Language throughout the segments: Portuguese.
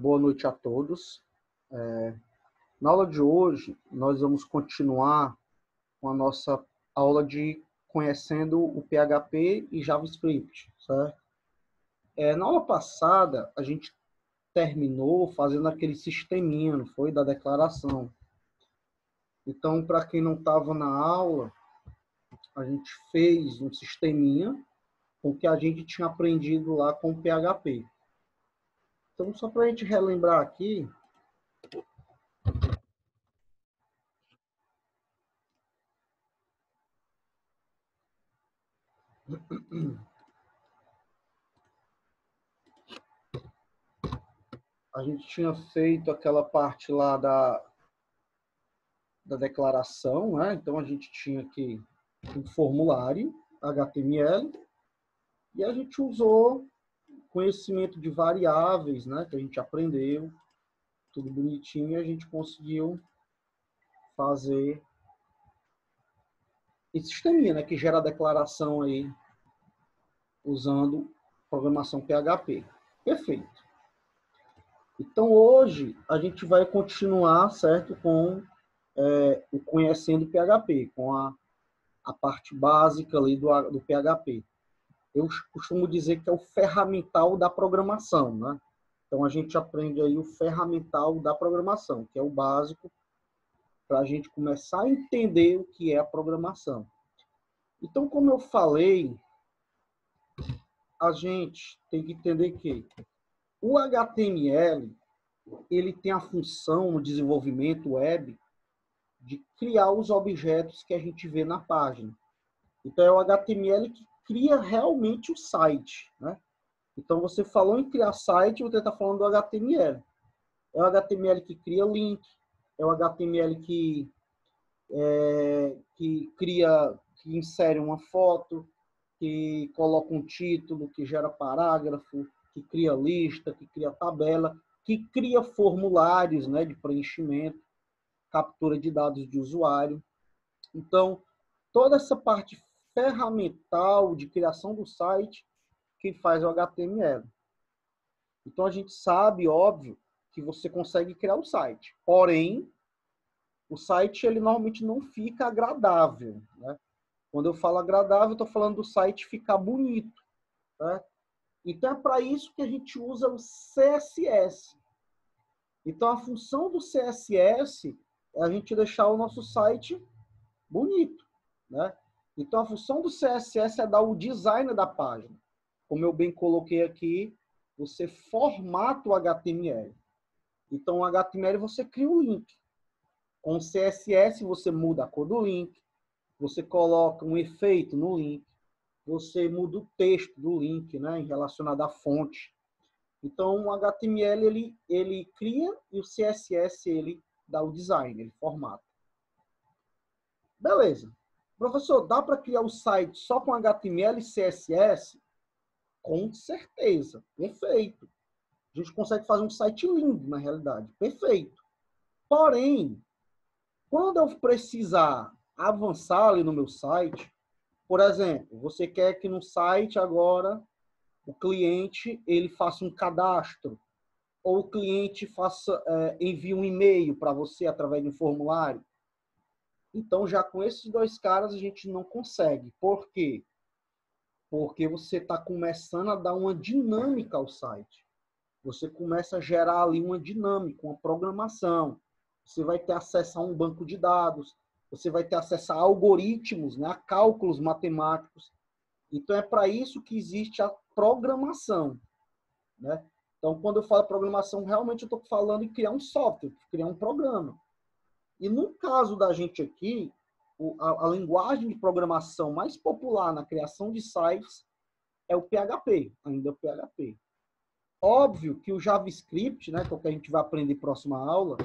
Boa noite a todos. Na aula de hoje, nós vamos continuar com a nossa aula de conhecendo o PHP e JavaScript, certo? Na aula passada, a gente terminou fazendo aquele sisteminha, não foi? Da declaração. Então, para quem não estava na aula, a gente fez um sisteminha com o que a gente tinha aprendido lá com o PHP. Então, só para a gente relembrar aqui, a gente tinha feito aquela parte lá da declaração, né? Então, a gente tinha aqui um formulário HTML e a gente usou conhecimento de variáveis, né? Que a gente aprendeu, tudo bonitinho, e a gente conseguiu fazer esse sisteminha, né? Que gera a declaração aí usando programação PHP. Perfeito. Então, hoje, a gente vai continuar, certo, com o Conhecendo PHP, com a parte básica ali do PHP. Eu costumo dizer que é o ferramental da programação, né? Então, a gente aprende aí o ferramental da programação, que é o básico para a gente começar a entender o que é a programação. Então, como eu falei, a gente tem que entender que o HTML, ele tem a função no desenvolvimento web de criar os objetos que a gente vê na página. Então, é o HTML que cria realmente o site, né? Então, você falou em criar site, você está falando do HTML. É o HTML que cria link, é o HTML que cria, que insere uma foto, que coloca um título, que gera parágrafo, que cria lista, que cria tabela, que cria formulários, né, de preenchimento, captura de dados de usuário. Então, toda essa parte ferramental de criação do site que faz o HTML. Então, a gente sabe, óbvio, que você consegue criar o site. Porém, o site ele normalmente não fica agradável, né? Quando eu falo agradável, eu estou falando do site ficar bonito, né? Então, é para isso que a gente usa o CSS. Então, a função do CSS é a gente deixar o nosso site bonito, né? Então, a função do CSS é dar o design da página. Como eu bem coloquei aqui, você formata o HTML. Então, o HTML você cria um link. Com o CSS, você muda a cor do link, você coloca um efeito no link, você muda o texto do link, né, relacionado à fonte. Então, o HTML ele cria e o CSS ele dá o design, ele formata. Beleza. Professor, dá para criar o site só com HTML e CSS? Com certeza. Perfeito. A gente consegue fazer um site lindo, na realidade. Perfeito. Porém, quando eu precisar avançar ali no meu site, por exemplo, você quer que no site agora o cliente ele faça um cadastro, ou o cliente envie um e-mail para você através de um formulário. Então, já com esses dois caras, a gente não consegue. Por quê? Porque você está começando a dar uma dinâmica ao site. Você começa a gerar ali uma dinâmica, uma programação. Você vai ter acesso a um banco de dados, você vai ter acesso a algoritmos, né, a cálculos matemáticos. Então, é para isso que existe a programação, né? Então, quando eu falo programação, realmente eu estou falando em criar um software, criar um programa. E no caso da gente aqui, a linguagem de programação mais popular na criação de sites é o PHP, ainda é o PHP. Óbvio que o JavaScript, né, que é o que a gente vai aprender na próxima aula,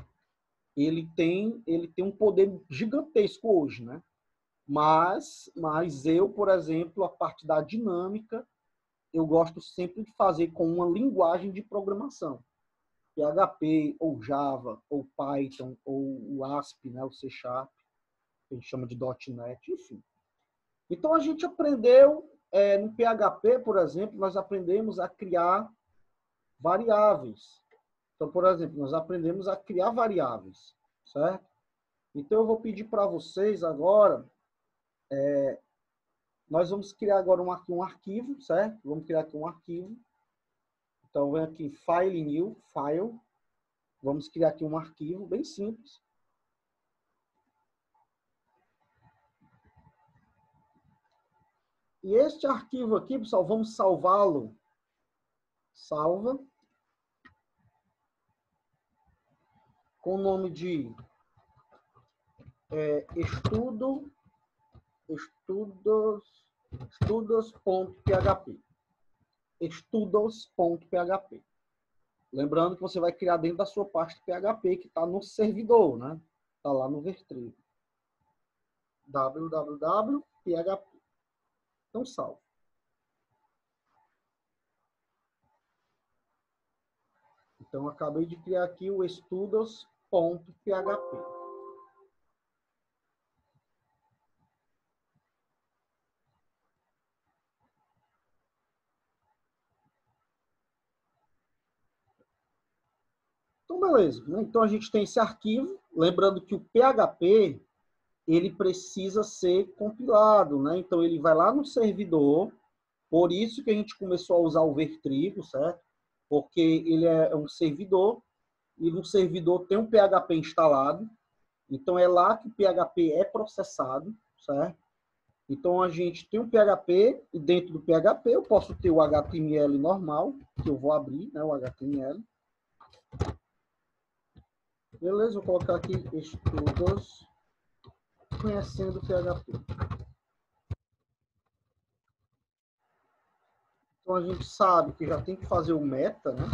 ele tem um poder gigantesco hoje, né? Mas eu, por exemplo, a parte da dinâmica, eu gosto sempre de fazer com uma linguagem de programação. PHP, ou Java, ou Python, ou o ASP, né, o C#, que a gente chama de .NET, enfim. Então, a gente aprendeu, no PHP, por exemplo, nós aprendemos a criar variáveis. Então, por exemplo, nós aprendemos a criar variáveis, certo? Então, eu vou pedir para vocês agora, nós vamos criar agora um arquivo, certo? Vamos criar aqui um arquivo. Então, vem aqui, File New, File. Vamos criar aqui um arquivo bem simples. E este arquivo aqui, pessoal, vamos salvá-lo. Salva. Com o nome de estudos.php. Estudos.php. Lembrando que você vai criar dentro da sua pasta PHP, que está no servidor, né? Está lá no Vertrigo. www.php. Então, salve. Então, acabei de criar aqui o estudos.php. Então, beleza. Né? Então, a gente tem esse arquivo. Lembrando que o PHP, ele precisa ser compilado, né? Então, ele vai lá no servidor. Por isso que a gente começou a usar o Vertrigo, certo? Porque ele é um servidor. E no servidor tem um PHP instalado. Então, é lá que o PHP é processado, certo? Então, a gente tem um PHP e dentro do PHP eu posso ter o HTML normal, que eu vou abrir, né, o HTML. Beleza, vou colocar aqui estudos conhecendo o PHP. Então, a gente sabe que já tem que fazer o meta, né?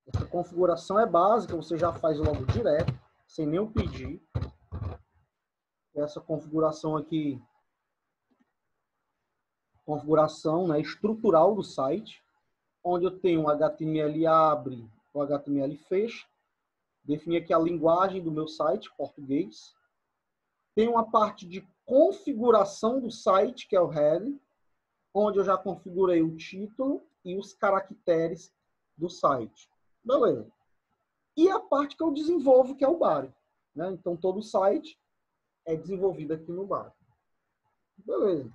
Essa configuração é básica, você já faz logo direto, sem nem eu pedir. Essa configuração aqui, configuração, né, estrutural do site, onde eu tenho o HTML abre, o HTML fecha, definir aqui a linguagem do meu site, português. Tem uma parte de configuração do site, que é o header, onde eu já configurei o título e os caracteres do site. Beleza. E a parte que eu desenvolvo, que é o body, né? Então, todo o site é desenvolvido aqui no body. Beleza.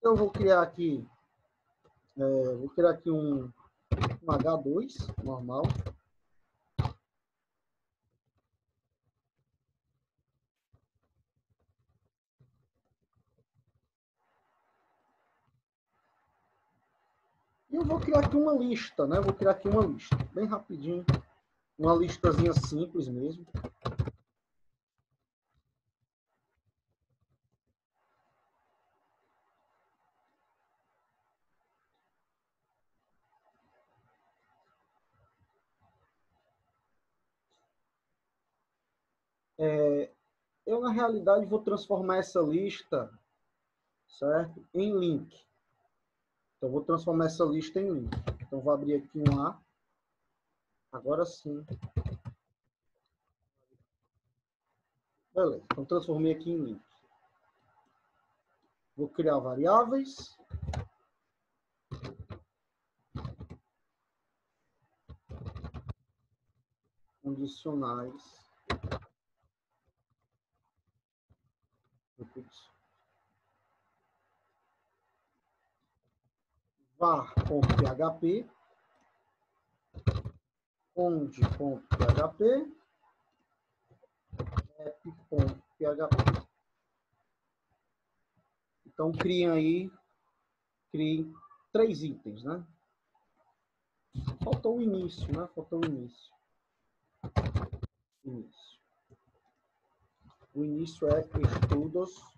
Eu vou criar aqui, um H2 normal. E eu vou criar aqui uma lista, né? Vou criar aqui uma lista, bem rapidinho. Uma listazinha simples mesmo. Eu, na realidade, vou transformar essa lista, certo, em link. Então, vou transformar essa lista em link. Então, vou abrir aqui um A. Agora sim. Beleza. Então, transformei aqui em link. Vou criar variáveis. Condicionais. var.php, onde.php, app.php. Então, criem 3 itens, né? Faltou o início, né? Faltou o início. O início é estudos.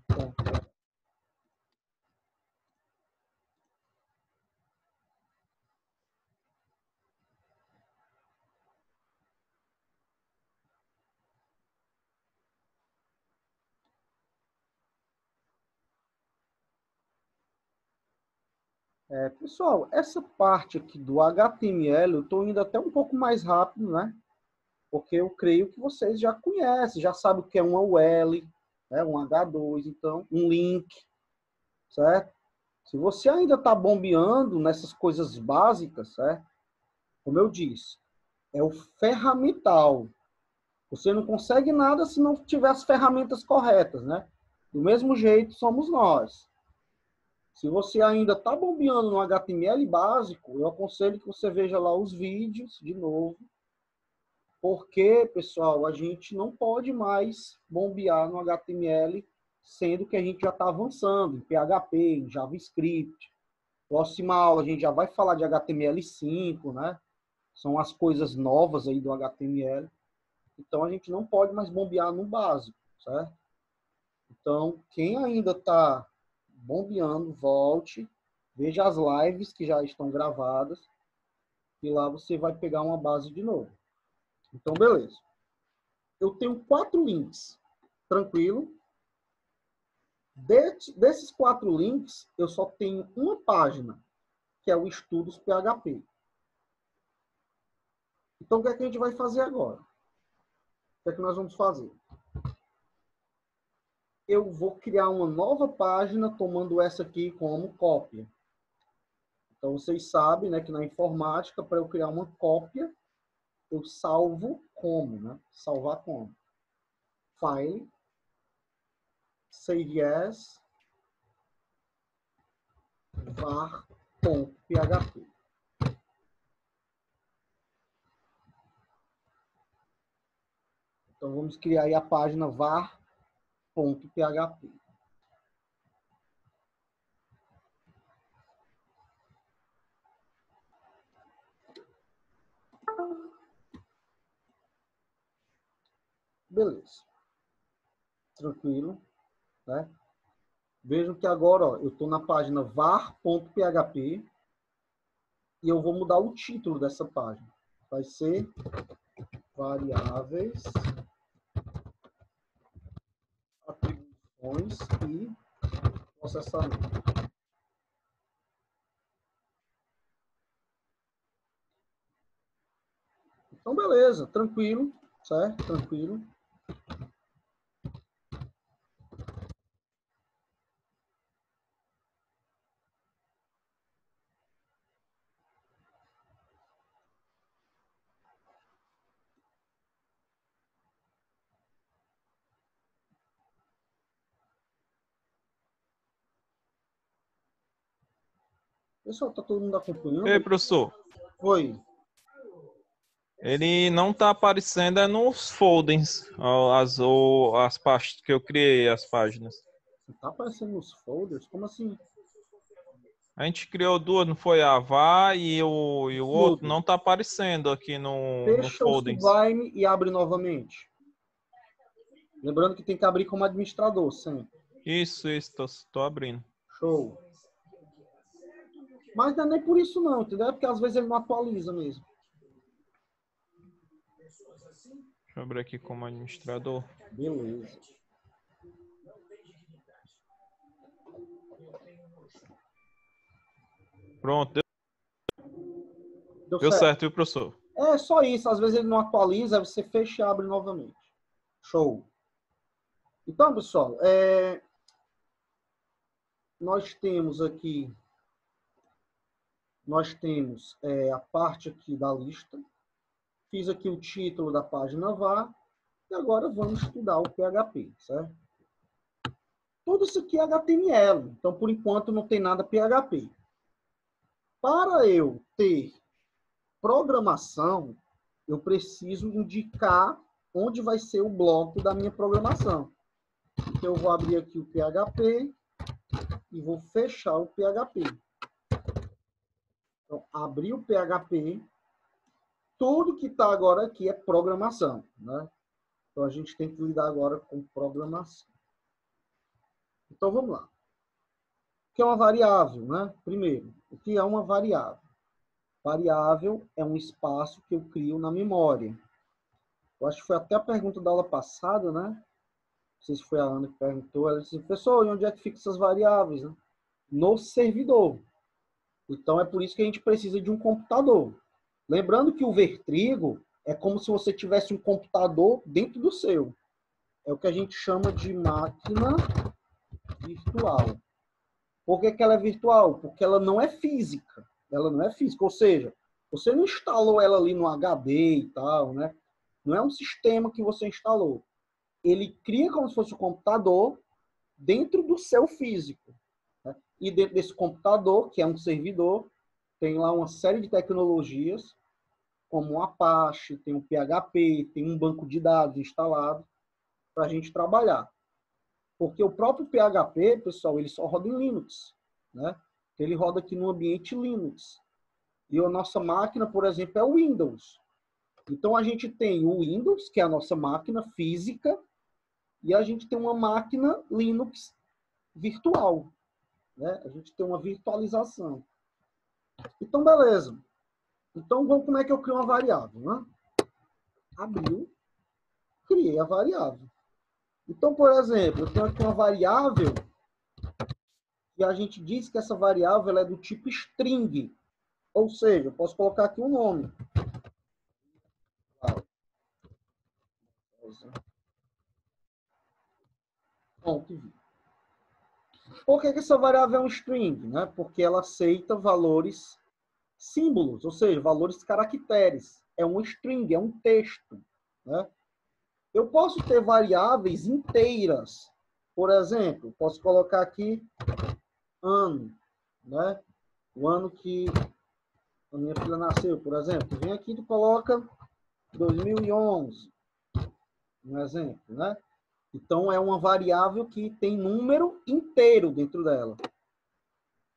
Pessoal, essa parte aqui do HTML, eu estou indo até um pouco mais rápido, né? Porque eu creio que vocês já conhecem, já sabem o que é uma UL, né? Um H2, então, um link, certo? Se você ainda está bombeando nessas coisas básicas, certo? Como eu disse, é o ferramental. Você não consegue nada se não tiver as ferramentas corretas, né? Do mesmo jeito somos nós. Se você ainda está bombeando no HTML básico, eu aconselho que você veja lá os vídeos de novo. Porque, pessoal, a gente não pode mais bombear no HTML, sendo que a gente já está avançando em PHP, em JavaScript. Próxima aula a gente já vai falar de HTML5, né? São as coisas novas aí do HTML. Então, a gente não pode mais bombear no básico, certo? Então, quem ainda está bombeando, volte, veja as lives que já estão gravadas e lá você vai pegar uma base de novo. Então, beleza. Eu tenho 4 links, tranquilo. Desses 4 links, eu só tenho uma página, que é o Estudos PHP. Então, o que é que a gente vai fazer agora? O que é que nós vamos fazer? Eu vou criar uma nova página tomando essa aqui como cópia. Então, vocês sabem, né, que na informática, para eu criar uma cópia, eu salvo como, né? Salvar como? File, save as, var.php. Então, vamos criar aí a página var.php. Beleza. Tranquilo, né? Vejam que agora, ó, eu estou na página var.php e eu vou mudar o título dessa página. Vai ser variáveis, atribuições e processamento. Então, beleza, tranquilo, certo? Tranquilo. Pessoal, tá todo mundo acompanhando? Ei, professor. Oi. Ele não tá aparecendo nos folders, as pastas que eu criei, as páginas. Tá aparecendo nos folders? Como assim? A gente criou 2, não foi? A VAR e o outro Tudo. não tá aparecendo aqui no Fecha o folders. Sublime e abre novamente. Lembrando que tem que abrir como administrador sempre. Isso, tô abrindo. Show. Mas não é nem por isso não, entendeu? É porque às vezes ele não atualiza mesmo. Deixa eu abrir aqui como administrador. Beleza. Pronto, Deu deu certo. certo, viu, professor? É só isso. Às vezes ele não atualiza, aí você fecha e abre novamente. Show. Então, pessoal, nós temos aqui, a parte aqui da lista. Fiz aqui o título da página var. E agora vamos estudar o PHP, certo? Tudo isso aqui é HTML. Então, por enquanto, não tem nada PHP. Para eu ter programação, eu preciso indicar onde vai ser o bloco da minha programação. Então, eu vou abrir aqui o PHP e vou fechar o PHP. Então, abri o PHP. Tudo que está agora aqui é programação, né? Então, a gente tem que lidar agora com programação. Então, vamos lá. O que é uma variável, né? Primeiro, o que é uma variável? Variável é um espaço que eu crio na memória. Eu acho que foi até a pergunta da aula passada, né? Não sei se foi a Ana que perguntou. Ela disse, professor, e onde é que ficam essas variáveis? Né? No servidor. Então, é por isso que a gente precisa de um computador. Lembrando que o Vertrigo é como se você tivesse um computador dentro do seu. É o que a gente chama de máquina virtual. Por que que ela é virtual? Porque ela não é física. Ela não é física. Ou seja, você não instalou ela ali no HD e tal, né? Não é um sistema que você instalou. Ele cria como se fosse um computador dentro do seu físico, né? E dentro desse computador, que é um servidor, tem lá uma série de tecnologias, como o Apache, tem o PHP, tem um banco de dados instalado para a gente trabalhar. Porque o próprio PHP, pessoal, ele só roda em Linux, né? Ele roda aqui no ambiente Linux. E a nossa máquina, por exemplo, é o Windows. Então, a gente tem o Windows, que é a nossa máquina física, e a gente tem uma máquina Linux virtual, né? A gente tem uma virtualização. Então, beleza. Então, como é que eu crio uma variável, né? Abriu, criei a variável. Então, por exemplo, eu tenho aqui uma variável e a gente diz que essa variável ela é do tipo string. Ou seja, eu posso colocar aqui um nome. Por que essa variável é um string? Né? Porque ela aceita valores símbolos, ou seja, valores caracteres. É um string, é um texto. Né? Eu posso ter variáveis inteiras. Por exemplo, posso colocar aqui ano, né? O ano que a minha filha nasceu, por exemplo. Vem aqui e coloca 2011, um exemplo, né? Então, é uma variável que tem número inteiro dentro dela.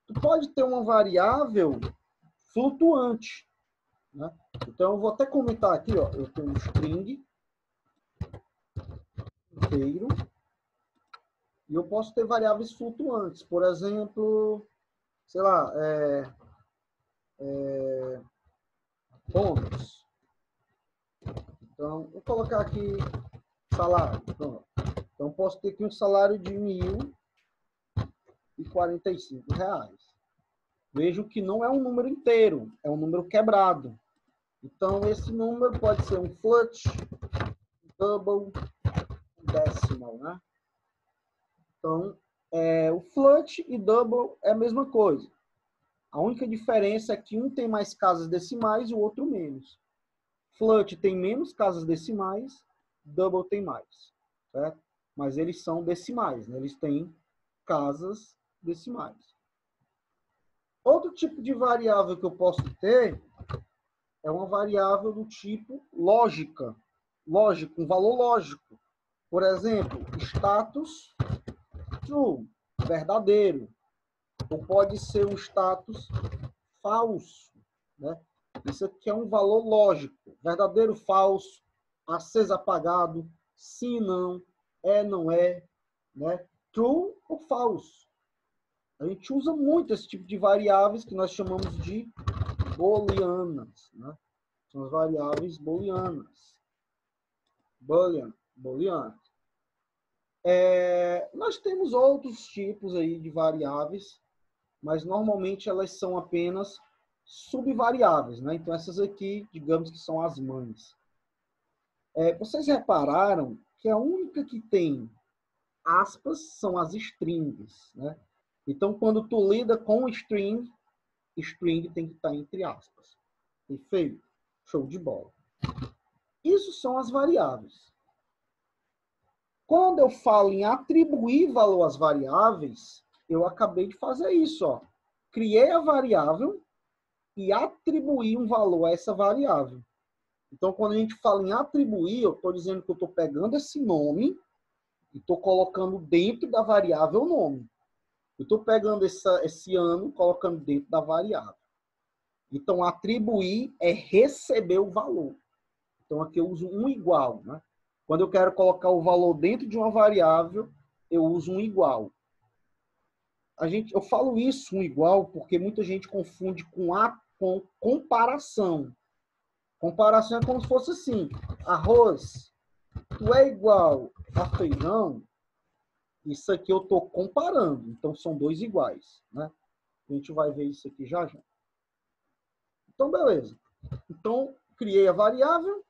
Tu pode ter uma variável flutuante, né? Então, eu vou até comentar aqui, ó. Eu tenho um string inteiro e eu posso ter variáveis flutuantes. Por exemplo, sei lá, bônus. Então, vou colocar aqui salário. Pronto. Então, posso ter aqui um salário de R$1.045. Vejo que não é um número inteiro, é um número quebrado. Então, esse número pode ser um float, double, decimal, né? Então, o float e double é a mesma coisa. A única diferença é que um tem mais casas decimais e o outro menos. Float tem menos casas decimais, double tem mais, certo? Mas eles são decimais, né? Eles têm casas decimais. Outro tipo de variável que eu posso ter é uma variável do tipo lógica. Lógico, um valor lógico. Por exemplo, status true, verdadeiro. Ou pode ser um status falso, né? Isso aqui é um valor lógico. Verdadeiro, falso, aceso, apagado, sim, não é, né? True ou falso. A gente usa muito esse tipo de variáveis que nós chamamos de booleanas, né? São as variáveis booleanas. Booleanas. Nós temos outros tipos aí de variáveis, mas normalmente elas são apenas subvariáveis, né? Então essas aqui, digamos que são as mães. Vocês repararam que a única que tem aspas são as strings, né? Então quando tu lida com string, string tem que estar entre aspas. Perfeito? Show de bola. Isso são as variáveis. Quando eu falo em atribuir valor às variáveis, eu acabei de fazer isso, ó. Criei a variável e atribuí um valor a essa variável. Então, quando a gente fala em atribuir, eu estou dizendo que eu estou pegando esse nome e estou colocando dentro da variável o nome. Eu estou pegando esse ano, colocando dentro da variável. Então, atribuir é receber o valor. Então, aqui eu uso um igual, né? Quando eu quero colocar o valor dentro de uma variável, eu uso um igual. Eu falo isso, um igual, porque muita gente confunde com comparação. Comparação é como se fosse assim, arroz, tu é igual a feijão, isso aqui eu estou comparando, então são dois iguais, né? A gente vai ver isso aqui já já. Então, beleza. Então, criei a variável,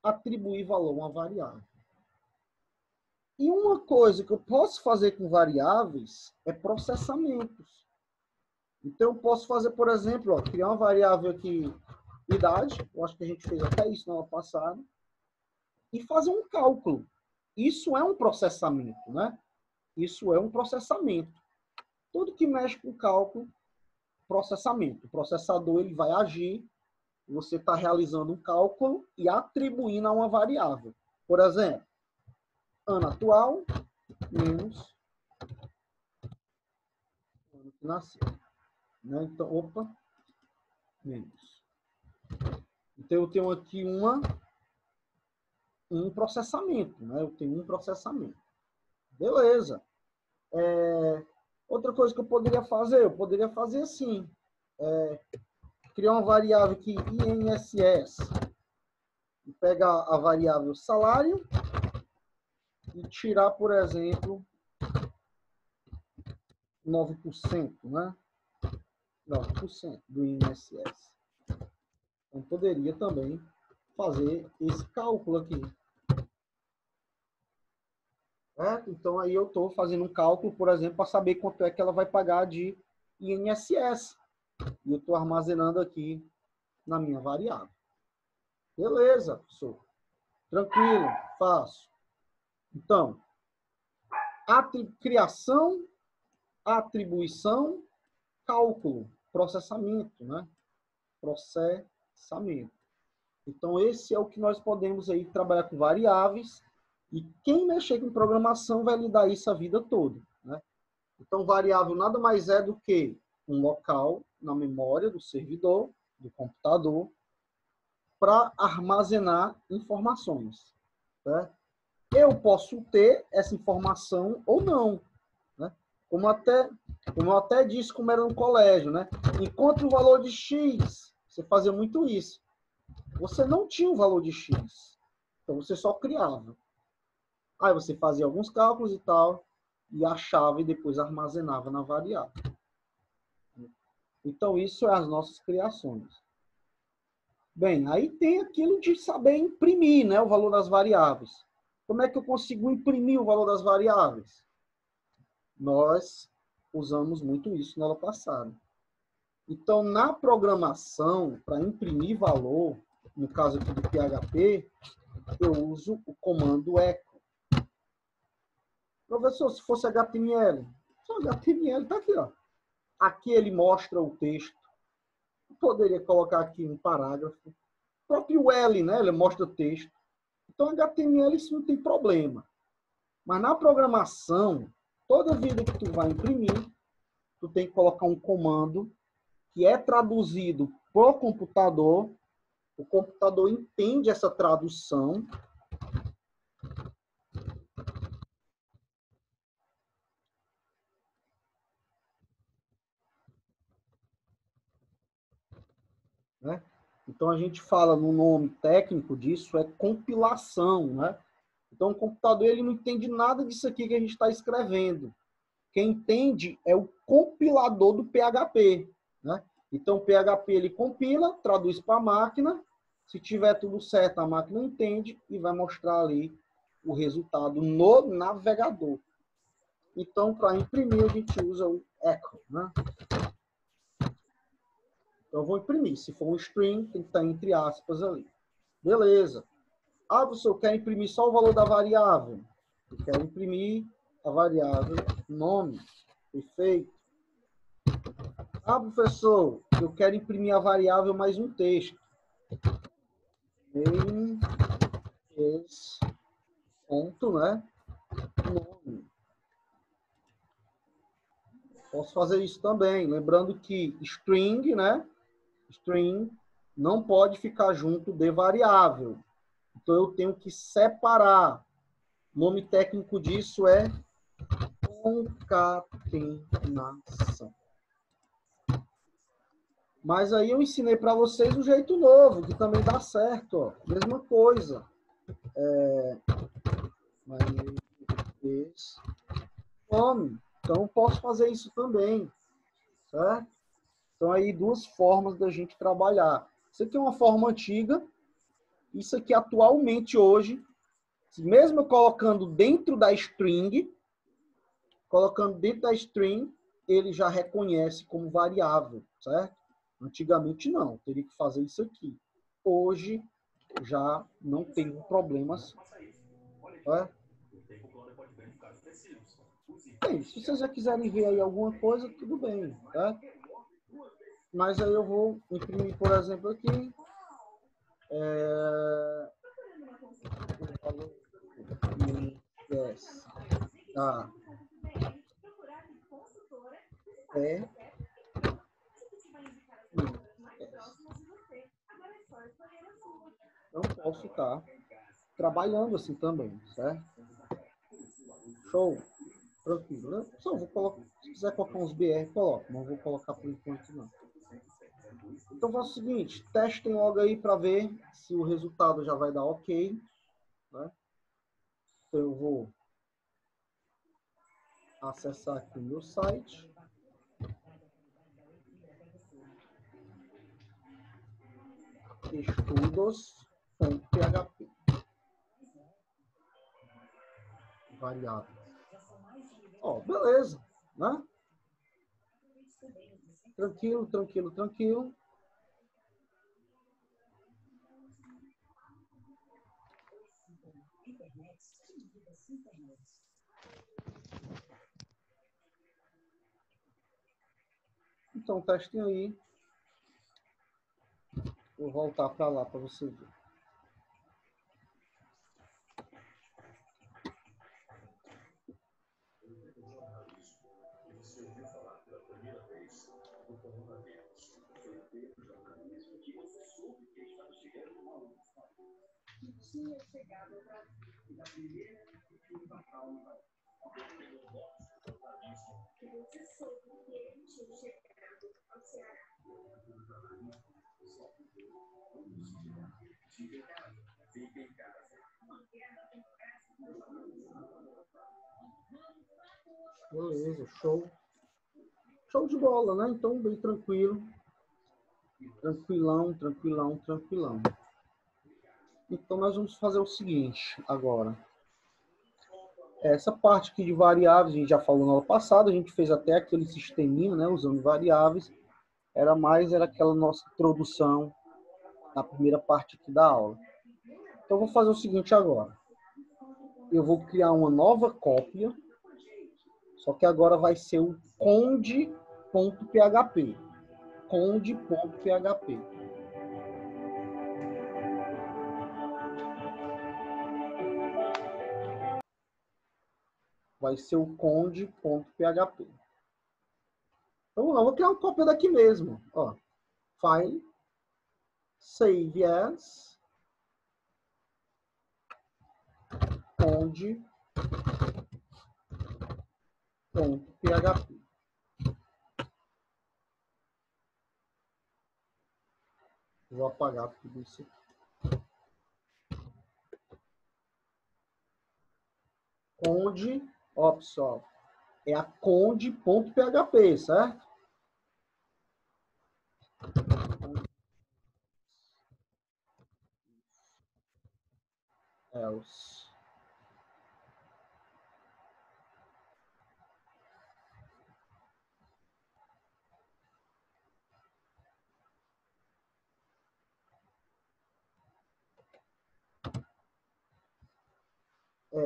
atribuí valor a uma variável. E uma coisa que eu posso fazer com variáveis é processamentos. Então, eu posso fazer, por exemplo, ó, criar uma variável aqui, idade, eu acho que a gente fez até isso na aula passada, e fazer um cálculo. Isso é um processamento, né? Isso é um processamento. Tudo que mexe com cálculo, processamento. O processador ele vai agir, você está realizando um cálculo e atribuindo a uma variável. Por exemplo, ano atual menos ano que nasceu. Né? Então, opa, menos. Então, eu tenho aqui um processamento. Né? Eu tenho um processamento. Beleza. Outra coisa que eu poderia fazer assim, criar uma variável aqui, INSS, e pegar a variável salário e tirar, por exemplo, 9%, né? 9% do INSS. Então, poderia também fazer esse cálculo aqui. Certo? Então, aí eu estou fazendo um cálculo, por exemplo, para saber quanto é que ela vai pagar de INSS. E eu estou armazenando aqui na minha variável. Beleza, professor. Tranquilo, fácil. Então, criação, atribuição, cálculo, processamento, né? Processamento. Então, esse é o que nós podemos aí trabalhar com variáveis. E quem mexer com programação vai lidar isso a vida toda, né? Então, variável nada mais é do que um local na memória do servidor, do computador, para armazenar informações. Certo? Eu posso ter essa informação ou não. Né? Como eu até disse, como era no colégio, né? Encontre o valor de X. Você fazia muito isso. Você não tinha o valor de X. Então, você só criava. Aí você fazia alguns cálculos e tal, e achava e depois armazenava na variável. Então, isso é as nossas criações. Bem, aí tem aquilo de saber imprimir, né, o valor das variáveis. Como é que eu consigo imprimir o valor das variáveis? Nós usamos muito isso na aula passada. Então, na programação, para imprimir valor, no caso aqui do PHP, eu uso o comando echo. Professor, se fosse HTML, só HTML está aqui, ó. Aqui ele mostra o texto. Eu poderia colocar aqui um parágrafo. O próprio L, né? Ele mostra o texto. Então, HTML isso não tem problema. Mas na programação, toda vida que tu vai imprimir, tu tem que colocar um comando que é traduzido pro computador. O computador entende essa tradução. Né? Então, a gente fala no nome técnico disso, é compilação. Né? Então, o computador ele não entende nada disso aqui que a gente está escrevendo. Quem entende é o compilador do PHP. Né? Então, o PHP ele compila, traduz para a máquina. Se tiver tudo certo, a máquina entende e vai mostrar ali o resultado no navegador. Então, para imprimir, a gente usa o echo. Né? Então, eu vou imprimir. Se for um string, tem que estar entre aspas ali. Beleza. Ah, professor, eu quero imprimir só o valor da variável. Eu quero imprimir a variável nome. Perfeito. Ah, professor, eu quero imprimir a variável mais um texto. Name is ponto, né? Nome. Posso fazer isso também. Lembrando que string, né? String não pode ficar junto de variável. Então, eu tenho que separar. O nome técnico disso é concatenação. Mas aí eu ensinei para vocês um jeito novo, que também dá certo. Ó. Mesma coisa. Nome. Então, eu posso fazer isso também. Certo? Então, aí duas formas da gente trabalhar. Isso aqui é uma forma antiga. Isso aqui, atualmente, hoje, Mesmo colocando dentro da string, ele já reconhece como variável, certo? Antigamente não, teria que fazer isso aqui. Hoje já não tem problemas. Tá? Bem, se vocês já quiserem ver aí alguma coisa, tudo bem, tá? Mas aí eu vou imprimir, por exemplo, aqui. Yes. Ah. Não posso estar trabalhando assim também, certo? Show. Tranquilo. Só vou colocar, se quiser colocar uns BR, coloca. Não vou colocar por enquanto, não. Então, faço o seguinte. Testem logo aí para ver se o resultado já vai dar ok. Né? Então, eu vou acessar aqui o meu site. Estudos.php. Variável. Ó, beleza, né? Tranquilo, tranquilo, tranquilo. Então, testem aí. Vou voltar para lá para você ver. Beleza, show. Show de bola, né? Então, bem tranquilo. Tranquilão, tranquilão, tranquilão. Então, nós vamos fazer o seguinte agora. Essa parte aqui de variáveis, a gente já falou na aula passada, a gente fez até aquele sisteminha, né? Usando variáveis. Era aquela nossa introdução na primeira parte aqui da aula. Então, eu vou fazer o seguinte agora. Eu vou criar uma nova cópia, só que agora vai ser o conde.php. Conde.php. Vai ser o conde.php. Então, eu vou criar uma cópia daqui mesmo. Ó, file, save as, conde.php. Vou apagar tudo isso aqui. Conde, ó, pessoal, é a conde.php, certo? Else.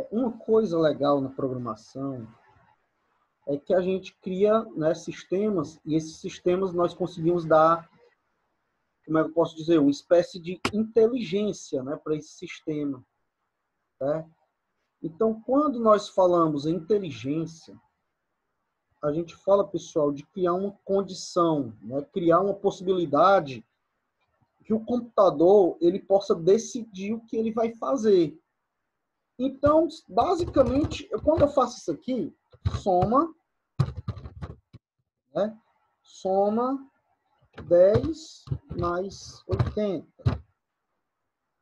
Uma coisa legal na programação é que a gente cria, né, sistemas, e esses sistemas nós conseguimos dar, como é que eu posso dizer, uma espécie de inteligência, né, para esse sistema. Né? Então, quando nós falamos em inteligência, a gente fala, pessoal, de criar uma condição, né, criar uma possibilidade que o computador ele possa decidir o que ele vai fazer. Então, basicamente, quando eu faço isso aqui, soma, né? Soma 10 mais 80.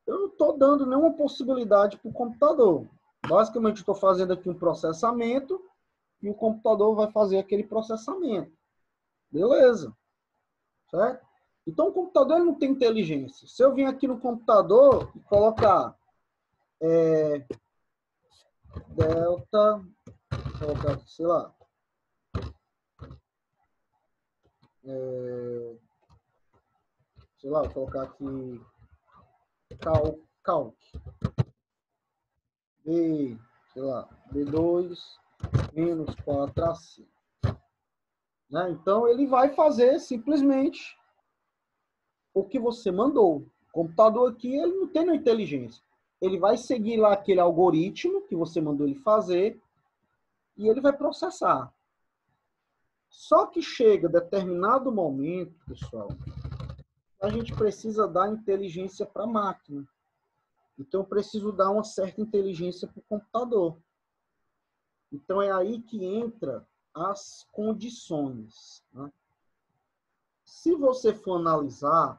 Eu não estou dando nenhuma possibilidade para o computador. Basicamente, estou fazendo aqui um processamento e o computador vai fazer aquele processamento. Beleza. Certo? Então, o computador ele não tem inteligência. Se eu vir aqui no computador e colocar delta, vou colocar aqui, sei lá, sei lá, vou colocar aqui calc, B, sei lá, B2 menos 4AC. Né? Então, ele vai fazer simplesmente o que você mandou. O computador aqui, ele não tem nenhuma inteligência. Ele vai seguir lá aquele algoritmo que você mandou ele fazer e ele vai processar. Só que chega determinado momento, pessoal, a gente precisa dar inteligência para a máquina. Então, eu preciso dar uma certa inteligência para o computador. Então, é aí que entra as condições. Né? Se você for analisar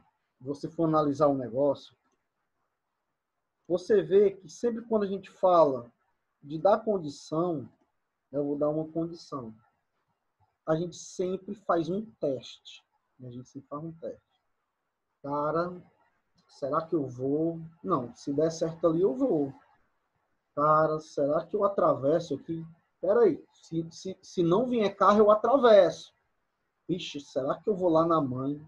o negócio, você vê que sempre quando a gente fala de dar condição, eu vou dar uma condição. A gente sempre faz um teste. A gente sempre faz um teste. Cara, será que eu vou? Não, se der certo ali, eu vou. Cara, será que eu atravesso aqui? Peraí, se não vier carro, eu atravesso. Vixe, será que eu vou lá na mãe?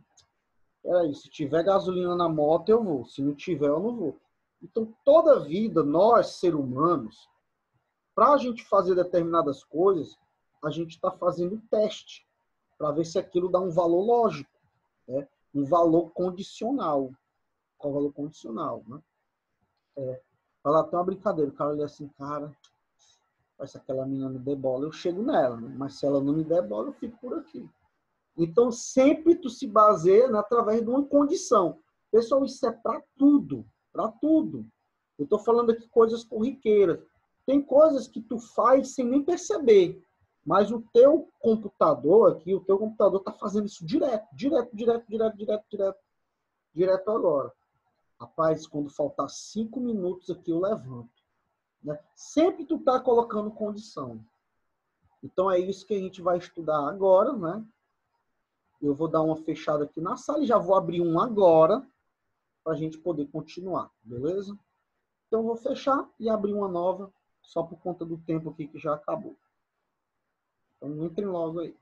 Peraí, se tiver gasolina na moto, eu vou. Se não tiver, eu não vou. Então, toda vida, nós, seres humanos, para a gente fazer determinadas coisas, a gente está fazendo teste para ver se aquilo dá um valor lógico, né? Um valor condicional. Qual é o valor condicional, né? Vai lá, tem uma brincadeira. O cara olha assim, cara, se aquela menina me der bola, eu chego nela, né? Mas se ela não me der bola, eu fico por aqui. Então, sempre tu se baseia, né, através de uma condição. Pessoal, isso é para tudo. Para tudo. Eu estou falando aqui coisas corriqueiras. Tem coisas que tu faz sem nem perceber. Mas o teu computador aqui, o teu computador está fazendo isso direto agora. Rapaz, quando faltar 5 minutos aqui, eu levanto. Né? Sempre tu está colocando condição. Então, é isso que a gente vai estudar agora, né? Eu vou dar uma fechada aqui na sala e já vou abrir um agora para a gente poder continuar, beleza? Então, eu vou fechar e abrir uma nova, só por conta do tempo aqui que já acabou. Então, entrem logo aí.